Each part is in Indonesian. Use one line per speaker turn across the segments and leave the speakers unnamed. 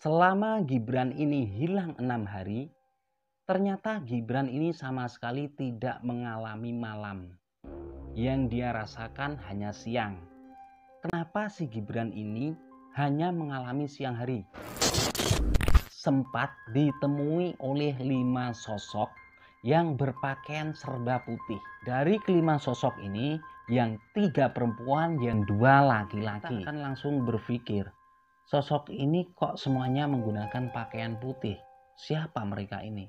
Selama Gibran ini hilang 6 hari, ternyata Gibran ini sama sekali tidak mengalami malam. Yang dia rasakan hanya siang. Kenapa si Gibran ini hanya mengalami siang hari? Sempat ditemui oleh 5 sosok yang berpakaian serba putih. Dari kelima sosok ini, yang 3 perempuan, yang 2 laki-laki. Kita akan langsung berpikir, sosok ini kok semuanya menggunakan pakaian putih? Siapa mereka ini?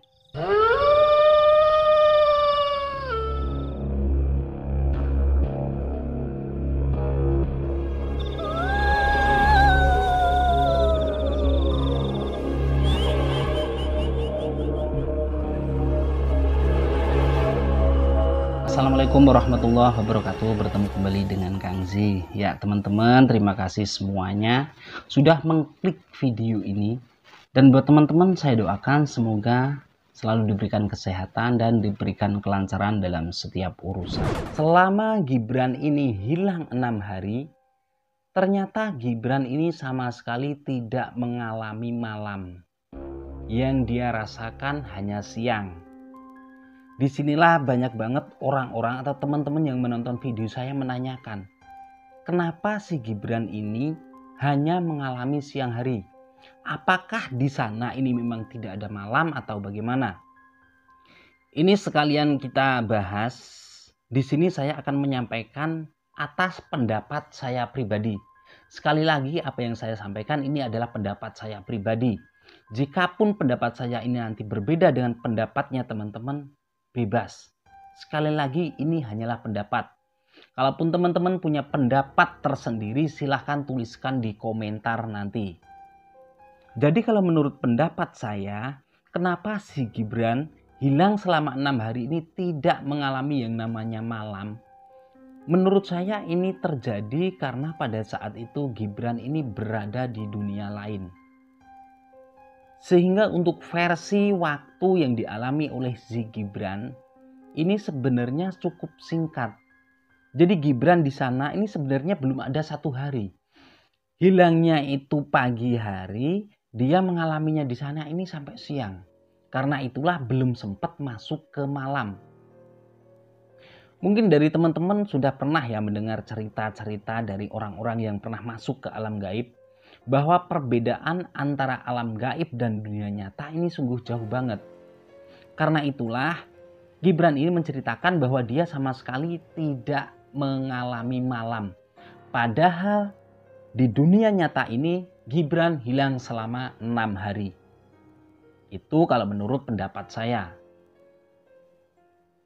Assalamualaikum warahmatullahi wabarakatuh. Bertemu kembali dengan Kang Z. Ya teman-teman, terima kasih semuanya sudah mengklik video ini. Dan buat teman-teman, saya doakan semoga selalu diberikan kesehatan dan diberikan kelancaran dalam setiap urusan. Selama Gibran ini hilang 6 hari, ternyata Gibran ini sama sekali tidak mengalami malam. Yang dia rasakan hanya siang. Disinilah banyak banget orang-orang atau teman-teman yang menonton video saya menanyakan, kenapa si Gibran ini hanya mengalami siang hari? Apakah di sana ini memang tidak ada malam atau bagaimana? Ini sekalian kita bahas. Di sini saya akan menyampaikan atas pendapat saya pribadi. Sekali lagi, apa yang saya sampaikan ini adalah pendapat saya pribadi. Jikapun pendapat saya ini nanti berbeda dengan pendapatnya teman-teman, bebas. Sekali lagi, ini hanyalah pendapat. Kalaupun teman-teman punya pendapat tersendiri, silahkan tuliskan di komentar nanti. Jadi kalau menurut pendapat saya, kenapa si Gibran hilang selama 6 hari ini tidak mengalami yang namanya malam? Menurut saya ini terjadi karena pada saat itu Gibran ini berada di dunia lain. Sehingga untuk versi waktu yang dialami oleh si Gibran ini sebenarnya cukup singkat. Jadi Gibran di sana ini sebenarnya belum ada 1 hari. Hilangnya itu pagi hari, dia mengalaminya di sana ini sampai siang. Karena itulah belum sempat masuk ke malam. Mungkin dari teman-teman sudah pernah ya mendengar cerita-cerita dari orang-orang yang pernah masuk ke alam gaib, bahwa perbedaan antara alam gaib dan dunia nyata ini sungguh jauh banget. Karena itulah Gibran ini menceritakan bahwa dia sama sekali tidak mengalami malam. Padahal di dunia nyata ini Gibran hilang selama 6 hari. Itu kalau menurut pendapat saya.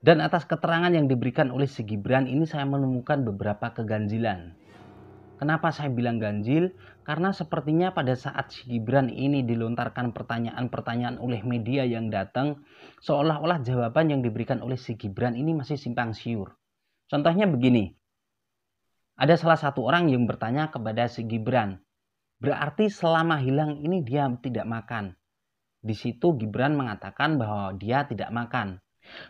Dan atas keterangan yang diberikan oleh si Gibran ini saya menemukan beberapa keganjilan. Kenapa saya bilang ganjil? Karena sepertinya pada saat si Gibran ini dilontarkan pertanyaan-pertanyaan oleh media yang datang, seolah-olah jawaban yang diberikan oleh si Gibran ini masih simpang siur. Contohnya begini, ada salah satu orang yang bertanya kepada si Gibran, berarti selama hilang ini dia tidak makan. Di situ Gibran mengatakan bahwa dia tidak makan.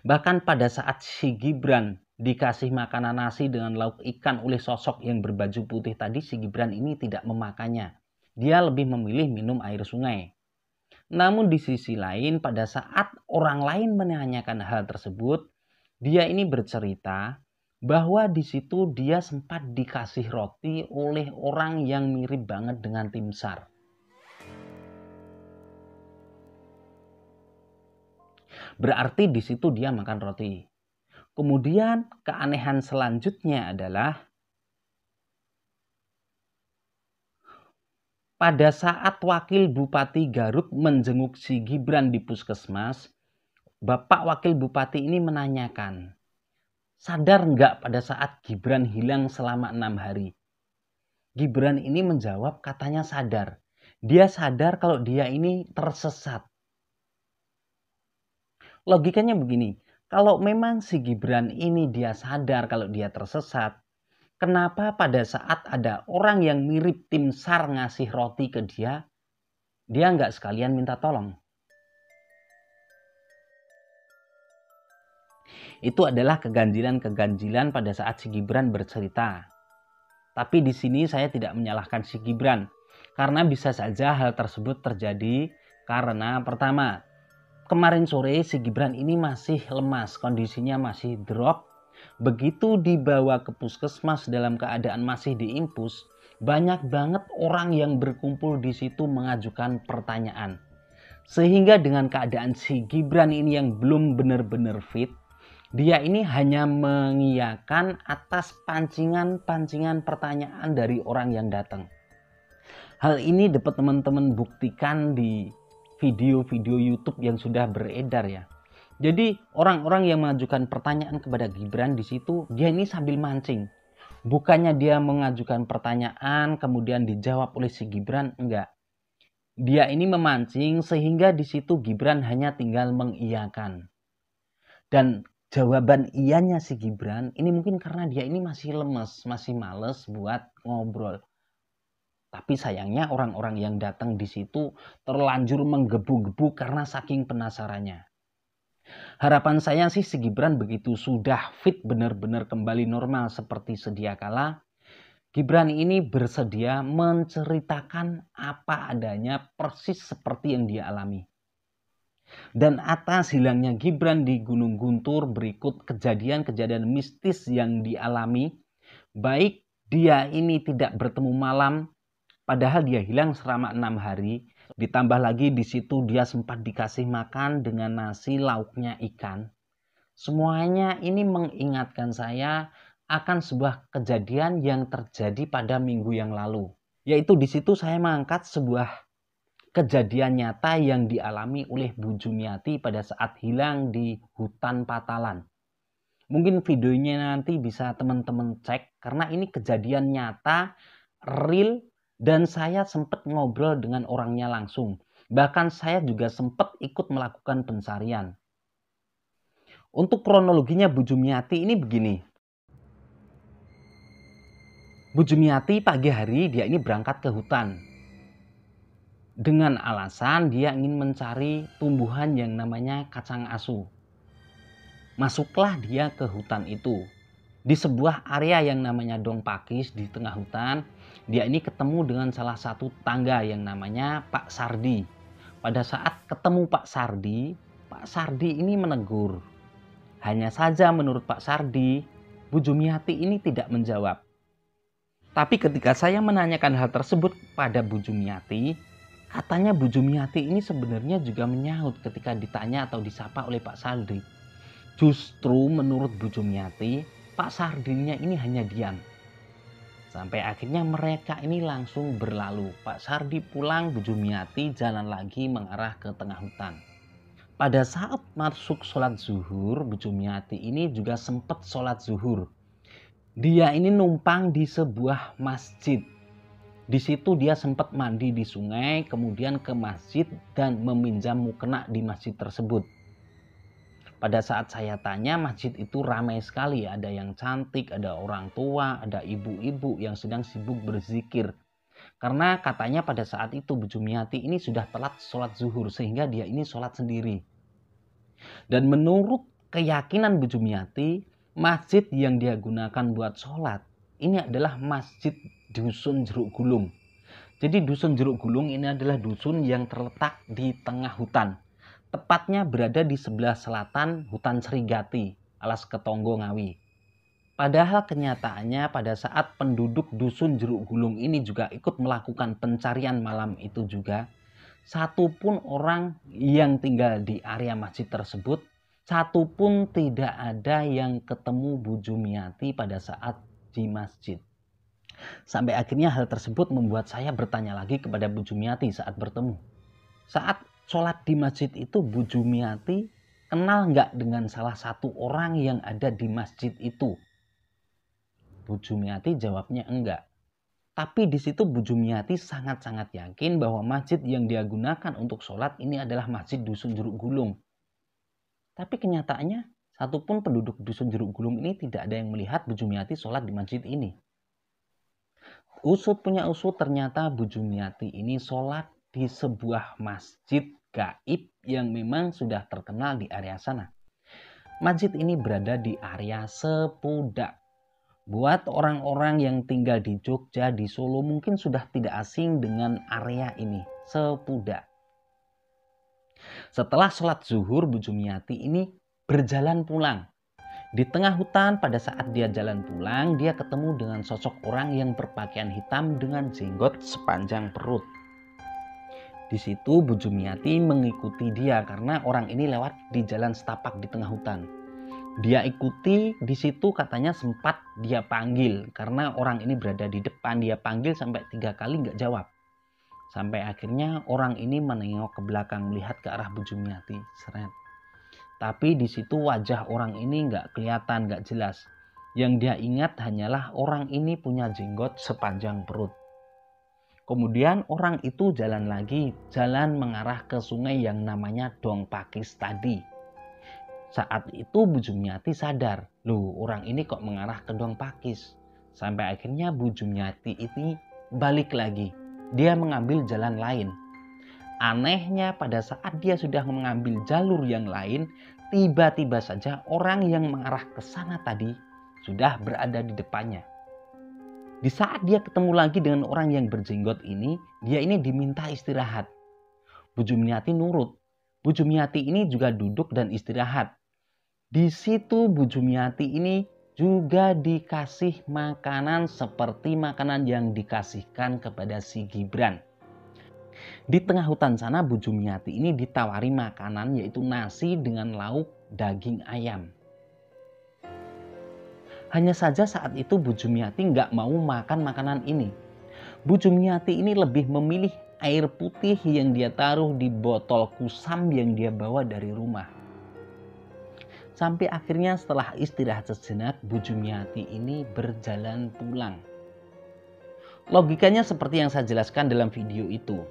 Bahkan pada saat si Gibran dikasih makanan nasi dengan lauk ikan oleh sosok yang berbaju putih tadi, si Gibran ini tidak memakannya. Dia lebih memilih minum air sungai. Namun di sisi lain, pada saat orang lain menanyakan hal tersebut, dia ini bercerita bahwa di situ dia sempat dikasih roti oleh orang yang mirip banget dengan Tim SAR. Berarti di situ dia makan roti. Kemudian keanehan selanjutnya adalah pada saat Wakil Bupati Garut menjenguk si Gibran di puskesmas, Bapak Wakil Bupati ini menanyakan, sadar nggak pada saat Gibran hilang selama 6 hari? Gibran ini menjawab katanya sadar. Dia sadar kalau dia ini tersesat. Logikanya begini, kalau memang si Gibran ini dia sadar kalau dia tersesat, kenapa pada saat ada orang yang mirip Tim SAR ngasih roti ke dia nggak sekalian minta tolong? Itu adalah keganjilan-keganjilan pada saat si Gibran bercerita. Tapi di sini saya tidak menyalahkan si Gibran. Karena bisa saja hal tersebut terjadi karena pertama, kemarin sore si Gibran ini masih lemas, kondisinya masih drop. Begitu dibawa ke puskesmas dalam keadaan masih diinfus, banyak banget orang yang berkumpul di situ mengajukan pertanyaan. Sehingga dengan keadaan si Gibran ini yang belum benar-benar fit, dia ini hanya mengiyakan atas pancingan-pancingan pertanyaan dari orang yang datang. Hal ini dapat teman-teman buktikan di video-video YouTube yang sudah beredar ya. Jadi orang-orang yang mengajukan pertanyaan kepada Gibran di situ, dia ini sambil mancing. Bukannya dia mengajukan pertanyaan kemudian dijawab oleh si Gibran, enggak. Dia ini memancing sehingga di situ Gibran hanya tinggal mengiyakan. Dan jawaban iyanya si Gibran ini mungkin karena dia ini masih lemes, masih males buat ngobrol. Tapi sayangnya orang-orang yang datang di situ terlanjur menggebu-gebu karena saking penasarannya. Harapan saya sih si Gibran begitu sudah fit benar-benar kembali normal seperti sedia kala, Gibran ini bersedia menceritakan apa adanya persis seperti yang dia alami. Dan atas hilangnya Gibran di Gunung Guntur berikut kejadian-kejadian mistis yang dialami, baik dia ini tidak bertemu malam, padahal dia hilang selama 6 hari, ditambah lagi di situ dia sempat dikasih makan dengan nasi lauknya ikan. Semuanya ini mengingatkan saya akan sebuah kejadian yang terjadi pada minggu yang lalu. Yaitu di situ saya mengangkat sebuah kejadian nyata yang dialami oleh Bu Jumiati pada saat hilang di hutan Patalan. Mungkin videonya nanti bisa teman-teman cek karena ini kejadian nyata, real, dan saya sempat ngobrol dengan orangnya langsung. Bahkan saya juga sempat ikut melakukan pencarian. Untuk kronologinya Bu Jumiati ini begini. Bu Jumiati pagi hari dia ini berangkat ke hutan. Dengan alasan dia ingin mencari tumbuhan yang namanya kacang asu. Masuklah dia ke hutan itu. Di sebuah area yang namanya Dong Pakis di tengah hutan, dia ini ketemu dengan salah satu tangga yang namanya Pak Sardi. Pada saat ketemu Pak Sardi ini menegur. Hanya saja menurut Pak Sardi, Bu Jumiati ini tidak menjawab. Tapi ketika saya menanyakan hal tersebut pada Bu Jumiati, katanya Bu Jumiati ini sebenarnya juga menyahut ketika ditanya atau disapa oleh Pak Sardi. Justru menurut Bu Jumiati, Pak Sardinya ini hanya diam. Sampai akhirnya mereka ini langsung berlalu. Pak Sardi pulang, Bu Jumiati jalan lagi mengarah ke tengah hutan. Pada saat masuk sholat zuhur, Bu Jumiati ini juga sempat sholat zuhur. Dia ini numpang di sebuah masjid. Di situ dia sempat mandi di sungai, kemudian ke masjid dan meminjam mukena di masjid tersebut. Pada saat saya tanya, masjid itu ramai sekali. Ada yang cantik, ada orang tua, ada ibu-ibu yang sedang sibuk berzikir. Karena katanya pada saat itu Bu Jumiati ini sudah telat sholat zuhur sehingga dia ini sholat sendiri. Dan menurut keyakinan Bu Jumiati, masjid yang dia gunakan buat sholat ini adalah masjid Dusun Jeruk Gulung. Jadi Dusun Jeruk Gulung ini adalah dusun yang terletak di tengah hutan. Tepatnya berada di sebelah selatan hutan Serigati, alas Ketonggo Ngawi. Padahal kenyataannya pada saat penduduk Dusun Jeruk Gulung ini juga ikut melakukan pencarian malam itu juga, satupun orang yang tinggal di area masjid tersebut, satupun tidak ada yang ketemu Bu Jumiati pada saat di masjid. Sampai akhirnya hal tersebut membuat saya bertanya lagi kepada Bu Jumiati saat bertemu. Saat sholat di masjid itu Bu Jumiati kenal nggak dengan salah satu orang yang ada di masjid itu? Bu Jumiati jawabnya enggak. Tapi di situ Bu Jumiati sangat-sangat yakin bahwa masjid yang dia gunakan untuk sholat ini adalah masjid Dusun Jeruk Gulung. Tapi kenyataannya satupun penduduk Dusun Jeruk Gulung ini tidak ada yang melihat Bu Jumiati sholat di masjid ini. Usut punya usut, ternyata Bu Jumiati ini sholat di sebuah masjid gaib yang memang sudah terkenal di area sana. Masjid ini berada di area Sepudak. Buat orang-orang yang tinggal di Jogja, di Solo mungkin sudah tidak asing dengan area ini, Sepudak. Setelah sholat zuhur, Bu Jumiati ini berjalan pulang. Di tengah hutan pada saat dia jalan pulang, dia ketemu dengan sosok orang yang berpakaian hitam dengan jenggot sepanjang perut. Di situ Bu Jumiati mengikuti dia karena orang ini lewat di jalan setapak di tengah hutan. Dia ikuti, di situ katanya sempat dia panggil karena orang ini berada di depan. Dia panggil sampai 3 kali nggak jawab. Sampai akhirnya orang ini menengok ke belakang melihat ke arah Bu Jumiati. Seret. Tapi di situ wajah orang ini nggak kelihatan, nggak jelas. Yang dia ingat hanyalah orang ini punya jenggot sepanjang perut. Kemudian orang itu jalan lagi, jalan mengarah ke sungai yang namanya Dong Pakis tadi. Saat itu Bu Jumiati sadar, loh orang ini kok mengarah ke Dong Pakis. Sampai akhirnya Bu Jumiati ini balik lagi. Dia mengambil jalan lain. Anehnya pada saat dia sudah mengambil jalur yang lain, tiba-tiba saja orang yang mengarah ke sana tadi sudah berada di depannya. Di saat dia ketemu lagi dengan orang yang berjenggot ini, dia ini diminta istirahat. Bu Jumiati nurut. Bu Jumiati ini juga duduk dan istirahat. Di situ Bu Jumiati ini juga dikasih makanan seperti makanan yang dikasihkan kepada si Gibran. Di tengah hutan sana Bu Jumiati ini ditawari makanan yaitu nasi dengan lauk daging ayam. Hanya saja saat itu Bu Jumiati nggak mau makan makanan ini. Bu Jumiati ini lebih memilih air putih yang dia taruh di botol kusam yang dia bawa dari rumah. Sampai akhirnya setelah istirahat sejenak, Bu Jumiati ini berjalan pulang. Logikanya seperti yang saya jelaskan dalam video itu.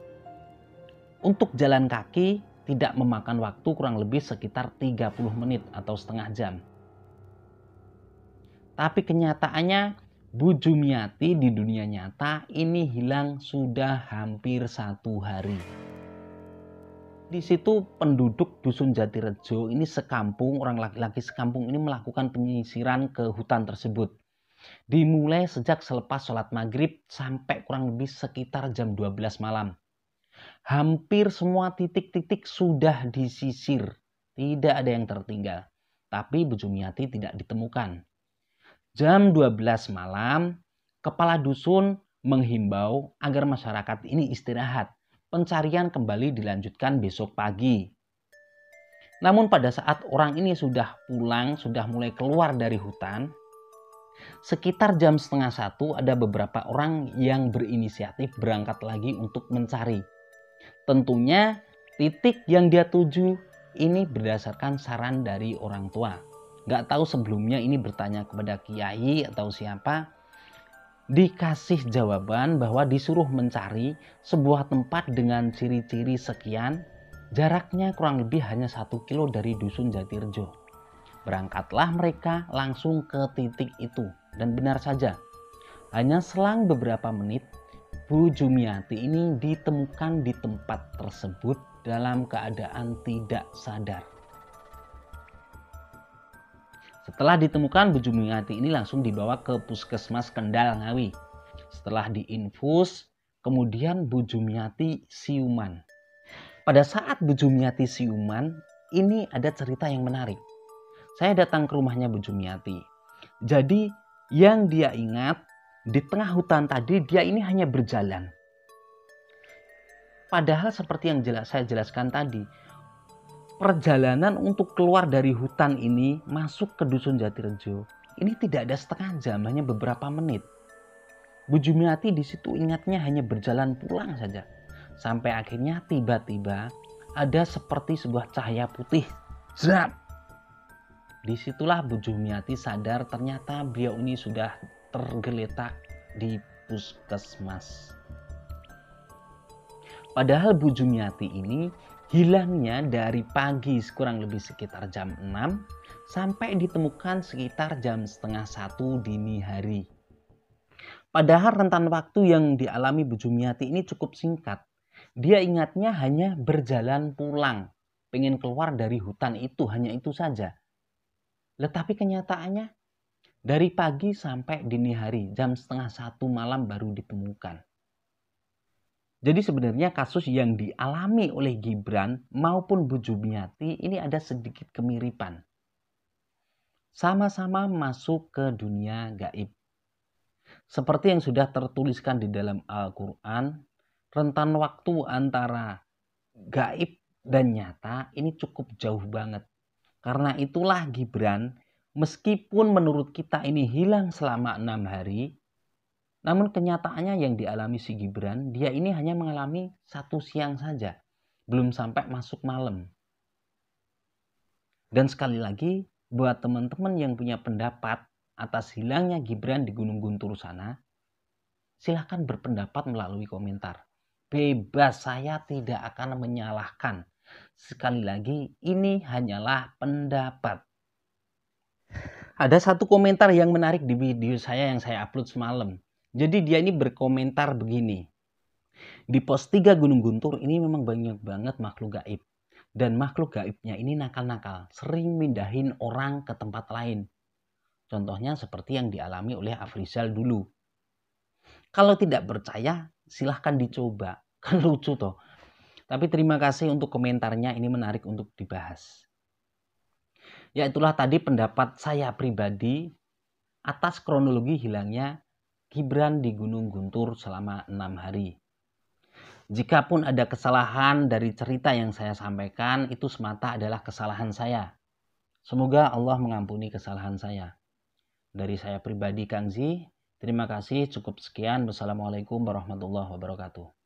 Untuk jalan kaki tidak memakan waktu kurang lebih sekitar 30 menit atau setengah jam. Tapi kenyataannya Bu Jumiati di dunia nyata ini hilang sudah hampir 1 hari. Di situ penduduk Dusun Jatirejo ini sekampung, orang laki-laki sekampung ini melakukan penyisiran ke hutan tersebut. Dimulai sejak selepas sholat maghrib sampai kurang lebih sekitar jam 12 malam. Hampir semua titik-titik sudah disisir. Tidak ada yang tertinggal. Tapi Bu Jumiati tidak ditemukan. Jam 12 malam, kepala dusun menghimbau agar masyarakat ini istirahat. Pencarian kembali dilanjutkan besok pagi. Namun pada saat orang ini sudah pulang, sudah mulai keluar dari hutan, sekitar jam setengah 1 ada beberapa orang yang berinisiatif berangkat lagi untuk mencari. Tentunya titik yang dia tuju ini berdasarkan saran dari orang tua. Gak tahu sebelumnya ini bertanya kepada kiai atau siapa. Dikasih jawaban bahwa disuruh mencari sebuah tempat dengan ciri-ciri sekian, jaraknya kurang lebih hanya 1 kilo dari Dusun Jatirejo. Berangkatlah mereka langsung ke titik itu, dan benar saja, hanya selang beberapa menit Bu Jumiati ini ditemukan di tempat tersebut dalam keadaan tidak sadar. Setelah ditemukan, Bu Jumiati ini langsung dibawa ke Puskesmas Kendal Ngawi. Setelah diinfus, kemudian Bu Jumiati siuman. Pada saat Bu Jumiati siuman, ini ada cerita yang menarik. Saya datang ke rumahnya Bu Jumiati. Jadi yang dia ingat, di tengah hutan tadi dia ini hanya berjalan. Padahal seperti yang saya jelaskan tadi, perjalanan untuk keluar dari hutan ini masuk ke Dusun Jatirejo ini tidak ada setengah jam, hanya beberapa menit. Bu Jumiati di situ ingatnya hanya berjalan pulang saja. Sampai akhirnya tiba-tiba ada seperti sebuah cahaya putih. Zap! Disitulah Bu Jumiati sadar ternyata beliau ini sudah tergeletak di puskesmas. Padahal Bu Jumiati ini hilangnya dari pagi kurang lebih sekitar jam 6 sampai ditemukan sekitar jam setengah 1 dini hari. Padahal rentan waktu yang dialami Bu Jumiati ini cukup singkat. Dia ingatnya hanya berjalan pulang, pengen keluar dari hutan itu, hanya itu saja. Tetapi kenyataannya Dari pagi sampai dini hari, jam 12:30 malam baru ditemukan. Jadi sebenarnya kasus yang dialami oleh Gibran maupun Bu Jumiati ini ada sedikit kemiripan. Sama-sama masuk ke dunia gaib. Seperti yang sudah tertuliskan di dalam Al-Quran, rentan waktu antara gaib dan nyata ini cukup jauh banget. Karena itulah Gibran, meskipun menurut kita ini hilang selama 6 hari, namun kenyataannya yang dialami si Gibran, dia ini hanya mengalami 1 siang saja. Belum sampai masuk malam. Dan sekali lagi, buat teman-teman yang punya pendapat atas hilangnya Gibran di Gunung Guntur sana, silahkan berpendapat melalui komentar. Bebas, saya tidak akan menyalahkan. Sekali lagi, ini hanyalah pendapat. Ada satu komentar yang menarik di video saya yang saya upload semalam. Jadi dia ini berkomentar begini. Di pos 3 Gunung Guntur ini memang banyak banget makhluk gaib. Dan makhluk gaibnya ini nakal-nakal. Sering mindahin orang ke tempat lain. Contohnya seperti yang dialami oleh Afrizal dulu. Kalau tidak percaya, silahkan dicoba. Kan lucu toh. Tapi terima kasih untuk komentarnya, ini menarik untuk dibahas. Ya itulah tadi pendapat saya pribadi atas kronologi hilangnya Gibran di Gunung Guntur selama 6 hari. Jikapun ada kesalahan dari cerita yang saya sampaikan, itu semata adalah kesalahan saya. Semoga Allah mengampuni kesalahan saya. Dari saya pribadi Kang Zi, terima kasih, cukup sekian. Wassalamualaikum warahmatullahi wabarakatuh.